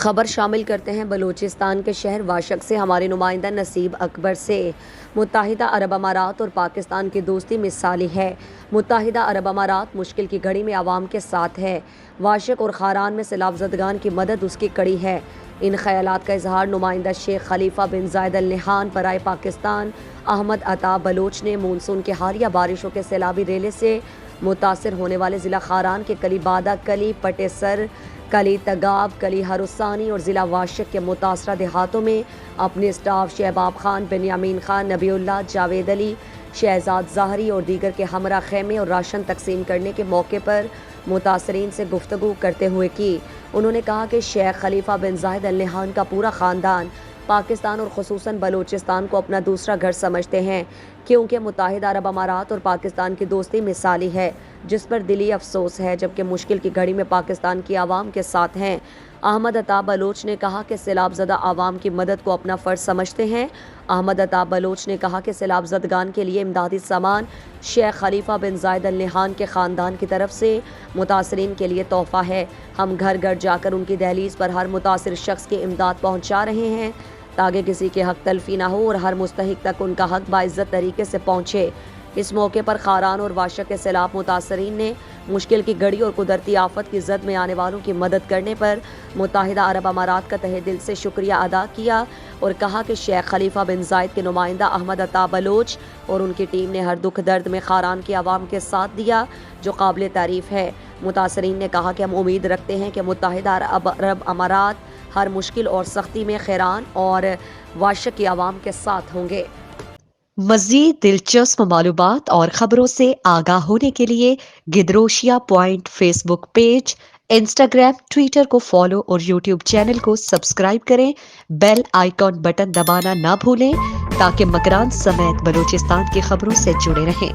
خبر شامل کرتے ہیں بلوچستان کے شہر واشق سے ہمارے نمائندہ نصیب اکبر سے۔ متحدہ عرب امارات اور پاکستان کی دوستی مثالی ہے۔ متحدہ عرب امارات مشکل کی گھڑی میں عوام کے ساتھ ہے۔ واشق اور خاران میں سیلاب زدگان کی مدد اس کی کڑی ہے۔ ان خیالات کا اظہار نمائندہ شیخ خلیفہ بن زائد ال نہیان برائے پاکستان احمد عطا بلوچ نے مونسون کے حالیہ بارشوں کے سیلابی ریلے سے متاثر ہونے والے ضلع خاران کے کلی بادہ، کلی پٹے سر، کلی تگاب، کلی ہرسانی اور ضلع واشق کے متاثرہ دیہاتوں میں اپنے اسٹاف شہباب خان، بنیامین خان، نبی اللہ، جاوید علی، شہزاد ظاہری اور دیگر کے ہمراہ خیمے اور راشن تقسیم کرنے کے موقع پر متاثرین سے گفتگو کرتے ہوئے کی۔ انہوں نے کہا کہ شیخ خلیفہ بن زائد ال نہیان کا پورا خاندان پاکستان اور خصوصاً بلوچستان کو اپنا دوسرا گھر سمجھتے ہیں، کیونکہ متحدہ عرب امارات اور پاکستان کی دوستی مثالی ہے، جس پر دلی افسوس ہے، جبکہ مشکل کی گھڑی میں پاکستان کی عوام کے ساتھ ہیں۔ احمد عطا بلوچ نے کہا کہ سیلاب زدہ عوام کی مدد کو اپنا فرض سمجھتے ہیں۔ احمد عطا بلوچ نے کہا کہ سیلاب زدگان کے لیے امدادی سامان شیخ خلیفہ بن زائد ال نہیان کے خاندان کی طرف سے متاثرین کے لیے تحفہ ہے۔ ہم گھر گھر جا کر ان کی دہلیز پر ہر متاثر شخص کی امداد پہنچا رہے ہیں تاکہ کسی کے حق تلفی نہ ہو اور ہر مستحق تک ان کا حق باعزت طریقے سے پہنچے۔ اس موقع پر خاران اور واشق کے سیلاب متاثرین نے مشکل کی گھڑی اور قدرتی آفت کی زد میں آنے والوں کی مدد کرنے پر متحدہ عرب امارات کا تہہ دل سے شکریہ ادا کیا اور کہا کہ شیخ خلیفہ بن زائد کے نمائندہ احمد عطا بلوچ اور ان کی ٹیم نے ہر دکھ درد میں خاران کی عوام کے ساتھ دیا، جو قابل تعریف ہے۔ متاثرین نے کہا کہ ہم امید رکھتے ہیں کہ متحدہ عرب امارات ہر مشکل اور سختی میں خیران اور واشق کی عوام کے ساتھ ہوں گے۔ مزید دلچسپ معلومات اور خبروں سے آگاہ ہونے کے لیے گدروشیا point Facebook page, Instagram, Twitter کو فالو اور یوٹیوب چینل کو سبسکرائب کریں۔ بیل آئیکن بٹن دبانا نہ بھولیں تاکہ مکران سمیت بلوچستان کی خبروں سے جڑے رہیں۔